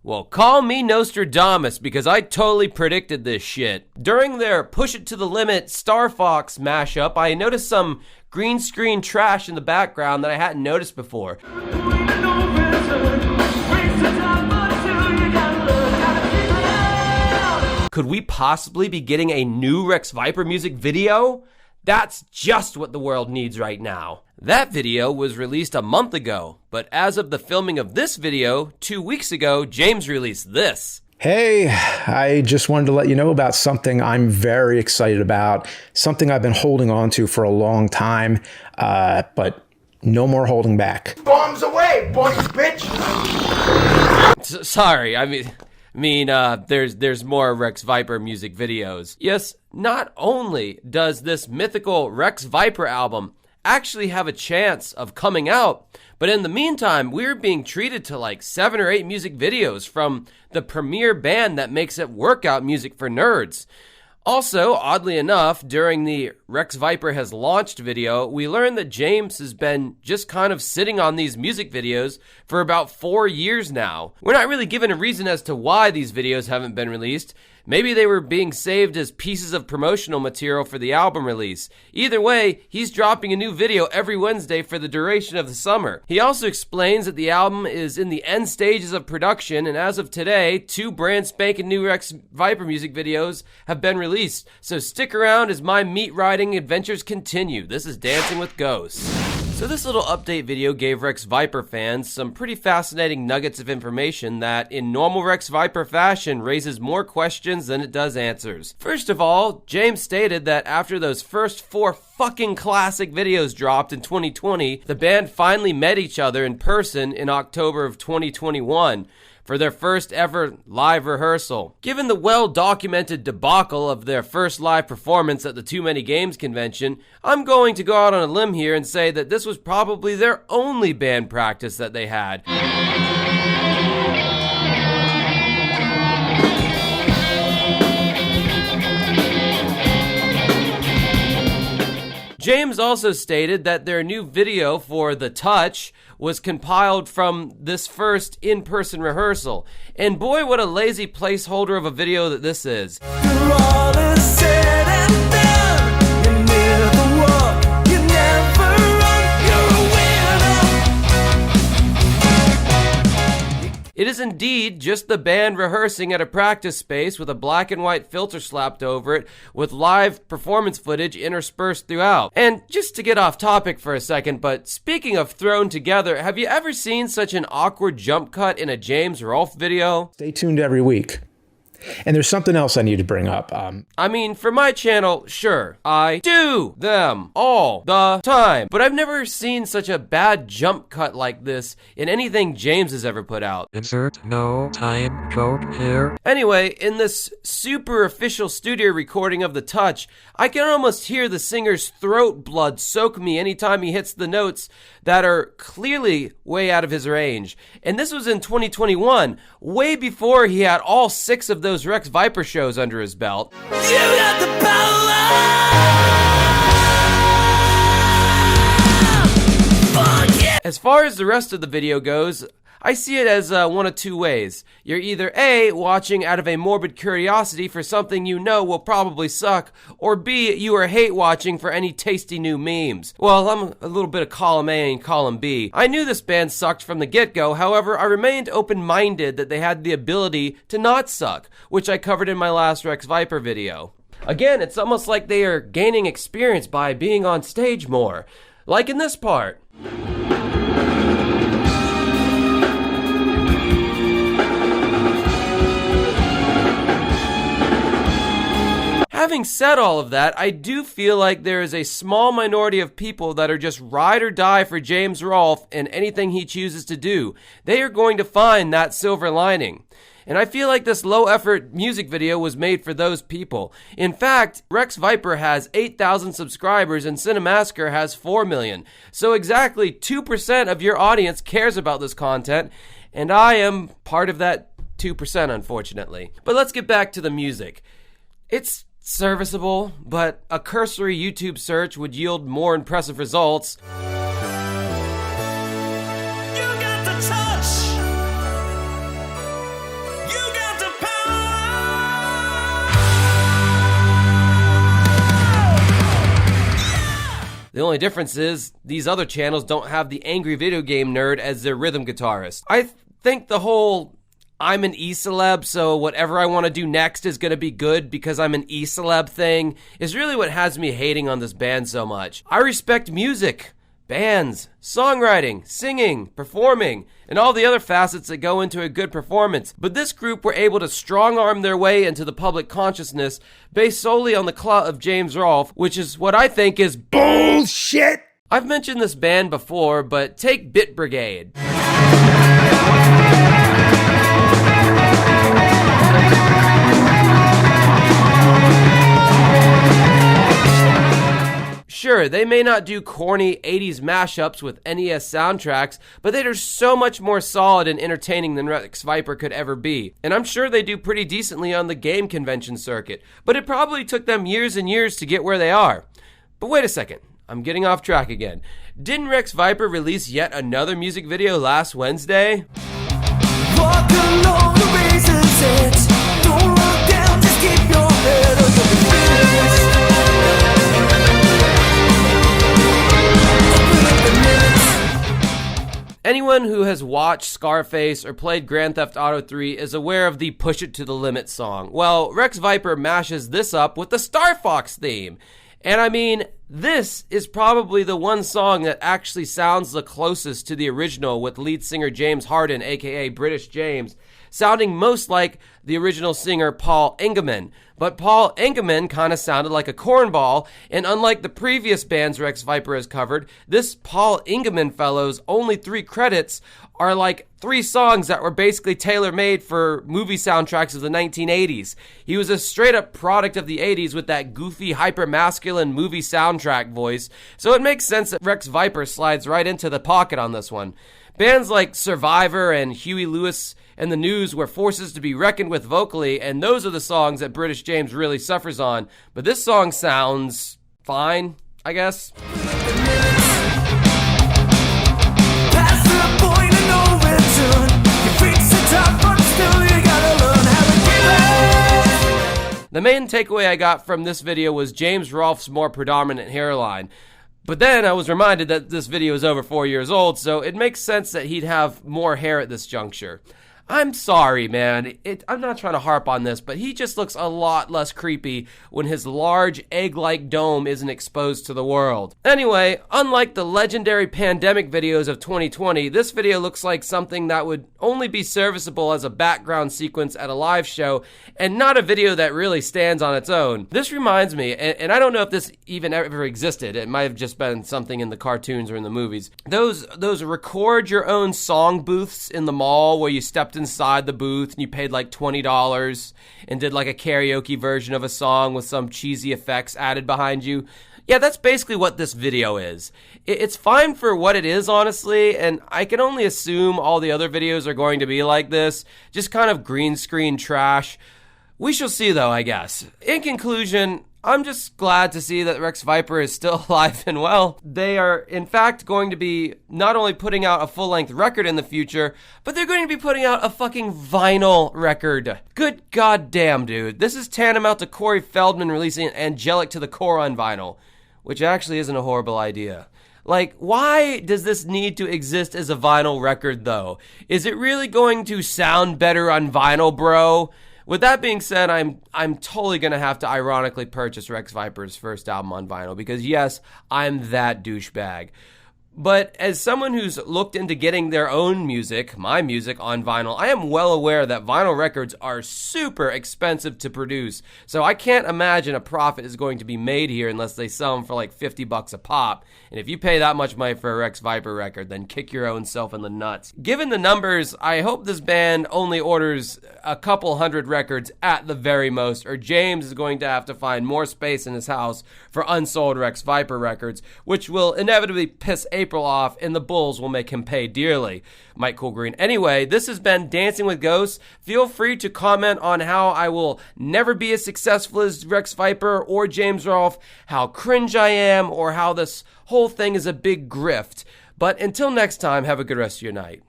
Well, call me Nostradamus because I totally predicted this shit. During their Push It to the Limit Star Fox mashup, I noticed some green screen trash in the background that I hadn't noticed before. Could we possibly be getting a new Rex VIPER music video? That's just what the world needs right now. That video was released a month ago, but as of the filming of this video, 2 weeks ago, James released this. Hey, I just wanted to let you know about something I'm very excited about, something I've been holding on to for a long time, but no more holding back. Bombs away, boys, bitch! Sorry, I mean, there's more Rex VIPER music videos. Yes, not only does this mythical Rex VIPER album actually have a chance of coming out, but in the meantime, we're being treated to like 7 or 8 music videos from the premier band that makes it workout music for nerds. Also, oddly enough, during the Rex VIPER has launched video, we learned that James has been just kind of sitting on these music videos for about 4 years now. We're not really given a reason as to why these videos haven't been released. Maybe they were being saved as pieces of promotional material for the album release. Either way, he's dropping a new video every Wednesday for the duration of the summer. He also explains that the album is in the end stages of production, and as of today, 2 brand spanking new Rex VIPER music videos have been released. So stick around as my meat riding adventures continue. This is Dancing with Ghosts. So this little update video gave Rex VIPER fans some pretty fascinating nuggets of information that, in normal Rex VIPER fashion, raises more questions than it does answers. First of all, James stated that after those first 4 fucking classic videos dropped in 2020, the band finally met each other in person in October of 2021. For their first ever live rehearsal. Given the well-documented debacle of their first live performance at the Too Many Games convention, I'm going to go out on a limb here and say that this was probably their only band practice that they had. James also stated that their new video for The Touch was compiled from this first in-person rehearsal. And boy, what a lazy placeholder of a video that this is. It is indeed just the band rehearsing at a practice space with a black and white filter slapped over it with live performance footage interspersed throughout. And just to get off topic for a second, but speaking of thrown together, have you ever seen such an awkward jump cut in a James Rolfe video? Stay tuned every week. And there's something else I need to bring up. I mean, for my channel, sure, I do them all the time. But I've never seen such a bad jump cut like this in anything James has ever put out. Insert no time code here. Anyway, in this super official studio recording of The Touch, I can almost hear the singer's throat blood soak me anytime he hits the notes that are clearly way out of his range. And this was in 2021, way before he had all 6 of those Rex VIPER shows under his belt. You got the power! Fuck yeah! As far as the rest of the video goes, I see it as one of 2 ways. You're either A, watching out of a morbid curiosity for something you know will probably suck, or B, you are hate watching for any tasty new memes. Well, I'm a little bit of column A and column B. I knew this band sucked from the get-go, however, I remained open-minded that they had the ability to not suck, which I covered in my last Rex VIPER video. Again, it's almost like they are gaining experience by being on stage more. Like in this part. Having said all of that, I do feel like there is a small minority of people that are just ride or die for James Rolfe and anything he chooses to do. They are going to find that silver lining. And I feel like this low-effort music video was made for those people. In fact, Rex VIPER has 8,000 subscribers and Cinemassacre has 4 million. So exactly 2% of your audience cares about this content, and I am part of that 2%, unfortunately. But let's get back to the music. It's serviceable, but a cursory YouTube search would yield more impressive results. You got the touch. The only difference is these other channels don't have the angry video game nerd as their rhythm guitarist. I think the whole I'm an e-celeb, so whatever I want to do next is going to be good because I'm an e-celeb thing is really what has me hating on this band so much. I respect music, bands, songwriting, singing, performing, and all the other facets that go into a good performance. But this group were able to strong-arm their way into the public consciousness based solely on the clout of James Rolfe, which is what I think is bullshit. I've mentioned this band before, but take Bit Brigade. Sure, they may not do corny 80s mashups with NES soundtracks, but they are so much more solid and entertaining than Rex VIPER could ever be. And I'm sure they do pretty decently on the game convention circuit, but it probably took them years and years to get where they are. But wait a second, I'm getting off track again. Didn't Rex VIPER release yet another music video last Wednesday? Walk along the razor's edge. Don't look down, just keep your head up. Anyone who has watched Scarface or played Grand Theft Auto 3 is aware of the Push It to the Limit song. Well, Rex VIPER mashes this up with the Star Fox theme. And I mean, this is probably the one song that actually sounds the closest to the original, with lead singer James Harden, aka British James, sounding most like the original singer Paul Engemann. But Paul Engemann kind of sounded like a cornball, and unlike the previous bands Rex VIPER has covered, this Paul Engemann fellow's only 3 credits are like 3 songs that were basically tailor-made for movie soundtracks of the 1980s. He was a straight-up product of the 80s with that goofy, hyper-masculine movie soundtrack voice, so it makes sense that Rex VIPER slides right into the pocket on this one. Bands like Survivor and Huey Lewis and the News were forces to be reckoned with vocally, and those are the songs that British James really suffers on. But this song sounds fine, I guess. Past the point of no return. You reach the top, but still you gotta learn how to give it. The main takeaway I got from this video was James Rolfe's more predominant hairline. But then I was reminded that this video is over 4 years old, so it makes sense that he'd have more hair at this juncture. I'm sorry, man. I'm not trying to harp on this, but he just looks a lot less creepy when his large egg-like dome isn't exposed to the world. Anyway, unlike the legendary pandemic videos of 2020, this video looks like something that would only be serviceable as a background sequence at a live show, and not a video that really stands on its own. This reminds me, and I don't know if this even ever existed, it might have just been something in the cartoons or in the movies, those record your own song booths in the mall where you stepped inside the booth and you paid like $20 and did like a karaoke version of a song with some cheesy effects added behind you. Yeah, that's basically what this video is. It's fine for what it is, honestly, and I can only assume all the other videos are going to be like this, just kind of green screen trash. We shall see though, I guess. In conclusion, I'm just glad to see that Rex VIPER is still alive and well. They are, in fact, going to be not only putting out a full-length record in the future, but they're going to be putting out a fucking vinyl record. Good goddamn, dude. This is tantamount to Corey Feldman releasing Angelic to the Core on vinyl, which actually isn't a horrible idea. Like, why does this need to exist as a vinyl record, though? Is it really going to sound better on vinyl, bro? With that being said, I'm totally going to have to ironically purchase Rex VIPER's first album on vinyl because, yes, I'm that douchebag. But as someone who's looked into getting their own music, my music, on vinyl, I am well aware that vinyl records are super expensive to produce. So I can't imagine a profit is going to be made here unless they sell them for like $50 a pop. And if you pay that much money for a Rex VIPER record, then kick your own self in the nuts. Given the numbers, I hope this band only orders a couple hundred records at the very most, or James is going to have to find more space in his house for unsold Rex VIPER records, which will inevitably piss April off, and the Bulls will make him pay dearly. Mike Coolgreen. Anyway, this has been Dancing with Ghosts. Feel free to comment on how I will never be as successful as Rex VIPER or James Rolfe, how cringe I am, or how this whole thing is a big grift. But until next time, have a good rest of your night.